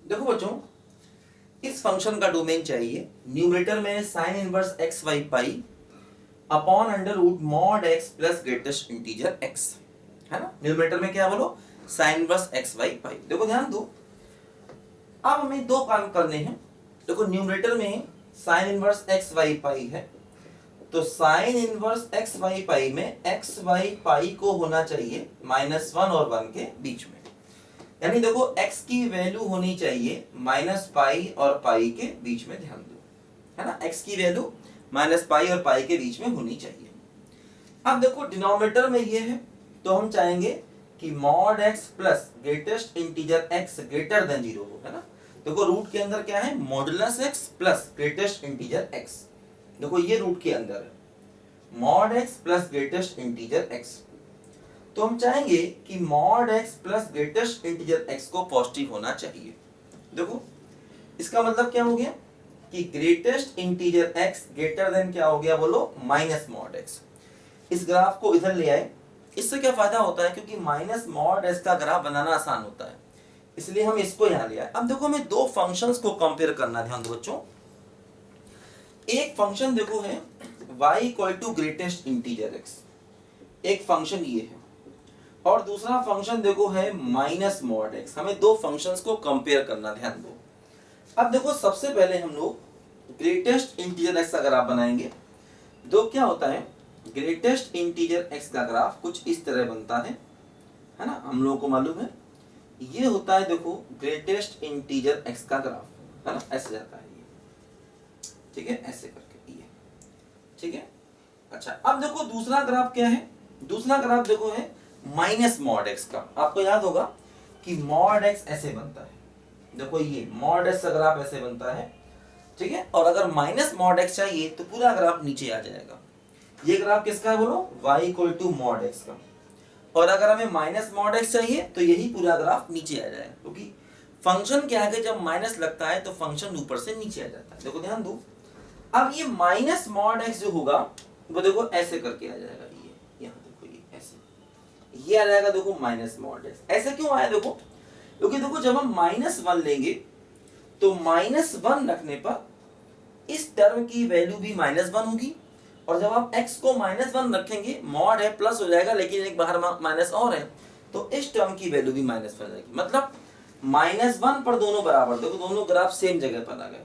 देखो बच्चों, इस फंक्शन का डोमेन चाहिए। न्यूमरेटर में sine inverse X Y pi upon under root mod X plus greatest integer X, है ना। न्यूमरेटर में क्या बोलो, sine inverse X Y pi. देखो ध्यान दो, अब हमें दो काम करने हैं। देखो न्यूमरेटर में साइन इनवर्स एक्स वाई पाई है, तो साइन इनवर्स एक्स वाई पाई में एक्स वाई पाई को होना चाहिए -1 और 1 के बीच में। यानी देखो x की वैल्यू होनी चाहिए -पाई और पाई के बीच में, ध्यान दो, है ना। x की वैल्यू -पाई और पाई के बीच में होनी चाहिए। अब देखो डिनोमिनेटर में ये है, तो हम चाहेंगे कि mod x plus greatest integer x greater than 0 हो, है ना। देखो रूट के अंदर क्या है, modulus x plus greatest integer x। देखो ये रूट के अंदर है mod x plus greatest integer x। तो हम चाहेंगे कि mod x plus greatest integer x को पॉजिटिव होना चाहिए। देखो इसका मतलब क्या हो गया कि greatest integer x greater than क्या हो गया, बोलो माइनस मॉड x। इस ग्राफ को इधर ले आए, इससे क्या फायदा होता है, क्योंकि माइनस मॉड x का ग्राफ बनाना आसान होता है, इसलिए हम इसको यहां ले आए। अब देखो हमें दो फंक्शंस को कंपेयर करना, ध्यान दो बच्चों। एक फंक्शन देखो है y equal to greatest integer x, एक फंक्शन ये है, और दूसरा फंक्शन देखो है माइनस मॉड x। हमें दो फंक्शंस को कंपेयर करना, ध्यान दो। अब देखो सबसे पहले हम लोग ग्रेटेस्ट इंटीजर x का ग्राफ बनाएंगे। दो क्या होता है, ग्रेटेस्ट इंटीजर x का ग्राफ कुछ इस तरह बनता है ना, हम लोगों को मालूम है। ये होता है देखो ग्रेटेस्ट इंटीजर x का ग्राफ, है ना, ऐसे जाता है ये, ठीक है, ऐसे करके ये, ठीक है। अच्छा अब देखो दूसरा ग्राफ क्या है, दूसरा ग्राफ देखो है माइनस मॉड x का। आपको याद होगा कि मॉड x ऐसे बनता है, देखो ये मॉड x का ग्राफ ऐसे बनता है, ठीक है। और अगर माइनस मॉड x चाहिए तो पूरा ग्राफ नीचे आ जाएगा। ये ग्राफ किसका है बोलो, y equal to mod x का। और अगर हमें माइनस मॉड x चाहिए तो यही पूरा ग्राफ नीचे आ जाएगा, क्योंकि फंक्शन के आगे जब माइनस लगता है तो फंक्शन ऊपर से नीचे आ जाता है। देखो ध्यान दो, अब ये माइनस मॉड x जो होगा वो देखो ऐसे करके आ जाएगा, ये यहाँ देखो ये ऐसे, ये आ जाएगा देखो माइनस मॉड x। ऐसे क्यों आया देखो, क्योंकि देखो जब हम -1 लेंगे तो -1 रखने पर इस टर्म की वैल्यू भी -1 होगी, और जब आप x को -1 रखेंगे, मॉड है प्लस हो जाएगा लेकिन एक बाहर माइनस और है, तो इस टर्म की वैल्यू भी -1 जाएगी। मतलब -1 पर दोनों बराबर, देखो दोनों ग्राफ सेम जगह पर आ गए।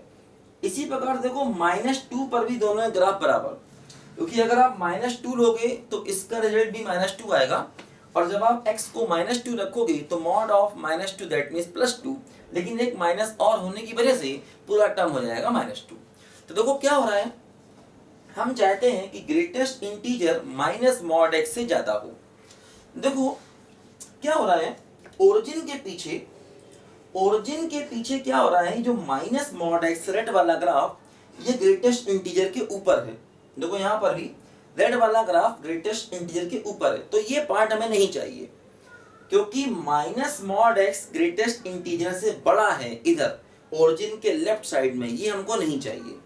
इसी प्रकार देखो -2 पर भी दोनों ग्राफ बराबर, क्योंकि अगर आप -2 लोगे तो इसका रिजल्ट भी -2 आएगा, और जब आप x को -2 रखोगे तो मॉड ऑफ -2 दैट मींस +2, लेकिन एक माइनस और होने की वजह से पूरा टर्म हो जाएगा -2। तो देखो क्या हो रहा है, हम चाहते हैं कि greatest integer minus mod x से ज्यादा हो। देखो क्या हो रहा है, ओरिजिन के पीछे क्या हो रहा है, जो माइनस मॉड x रेड वाला ग्राफ ये ग्रेटेस्ट इंटीजर के ऊपर है। देखो यहाँ पर भी रेड वाला ग्राफ ग्रेटेस्ट इंटीजर के ऊपर है, तो ये पार्ट हमें नहीं चाहिए, क्योंकि minus mod x greatest integer से बड़ा है इधर ओरिजिन के लेफ्ट साइड में, ये हमको नहीं चाहिए।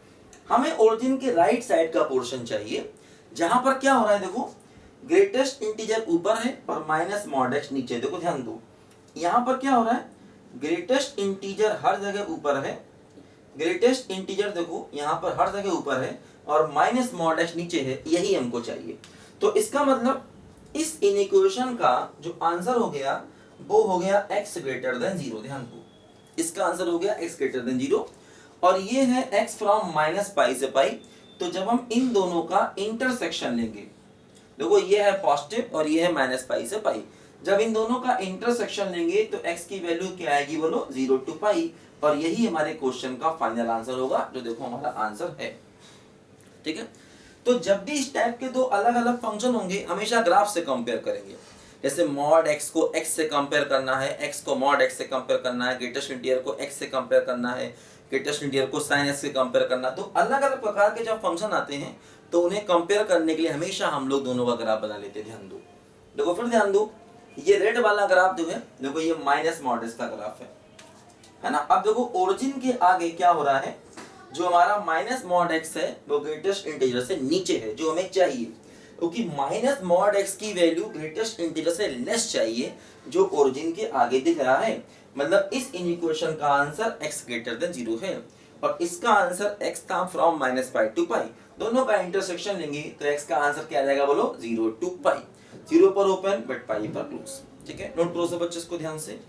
हमें ओरिजिन के राइट साइड का पोर्शन चाहिए, जहां पर क्या हो रहा है, देखो ग्रेटेस्ट इंटीजर ऊपर है और माइनस मॉड x नीचे। देखो ध्यान दो, यहां पर क्या हो रहा है, ग्रेटेस्ट इंटीजर हर जगह ऊपर है, ग्रेटेस्ट इंटीजर देखो यहाँ पर हर जगह ऊपर है, और माइनस मॉड x नीचे है, यही हमको चाहिए। तो इसका मतलब इस इनइक्वेशन का जो आंसर हो गया वो हो गया x ग्रेटर देन 0। ध्यान दो, इसका आंसर हो गया x ग्रेटर देन 0, और ये है x फ्रॉम -पाई से पाई। तो जब हम इन दोनों का इंटरसेक्शन लेंगे, देखो ये है पॉजिटिव और ये है -पाई से पाई, जब इन दोनों का इंटरसेक्शन लेंगे तो x की वैल्यू क्या आएगी बोलो, 0 to पाई, और यही हमारे क्वेश्चन का फाइनल आंसर होगा, जो देखो हमारा आंसर है, ठीक है। तो जब भी इस टाइप के दो अलग अलग फंक्शन होंगे हमेशा ग्राफ से कंपेयर करेंगे। जैसे मॉड x को x से कंपेयर करना है, x को मॉड x से कंपेयर करना है, ग्रेटेस्ट इंटीजर को x से कंपेयर करना है, ग्रेटेस्ट इंटीजर को sin x से कंपेयर करना। तो अलग अलग प्रकार के जब फंक्शन आते हैं तो उन्हें कंपेयर करने के लिए हमेशा हम लोग दोनों का ग्राफ बना लेते हैं। ध्यान दो, देखो फिर ध्यान दो, ये रेड वाला ग्राफ जो है देखो ये माइनस मॉड x का ग्राफ है ना। अब देखो ओरिजिन के आगे क्या हो रहा है, जो हमारा माइनस मॉड x है वो ग्रेटेस्ट इंटीजर से नीचे है, जो हमें चाहिए। क्योंकि माइनस मॉड एक्स की वैल्यू ग्रेटेस्ट इंटीजर से लेस चाहिए जो ओरिजिन के आगे दिख रहा है। मतलब इस इक्वेशन का आंसर x ग्रेटर देन 0 है और इसका आंसर x था फ्रॉम -π टू π। दोनों का इंटरसेक्शन लेंगे तो x का आंसर क्या आ जाएगा बोलो 0 टू π। 0 पर ओपन बट π पर क्लोज। ठीक है, नोट करो सब बच्चे इसको ध्यान से।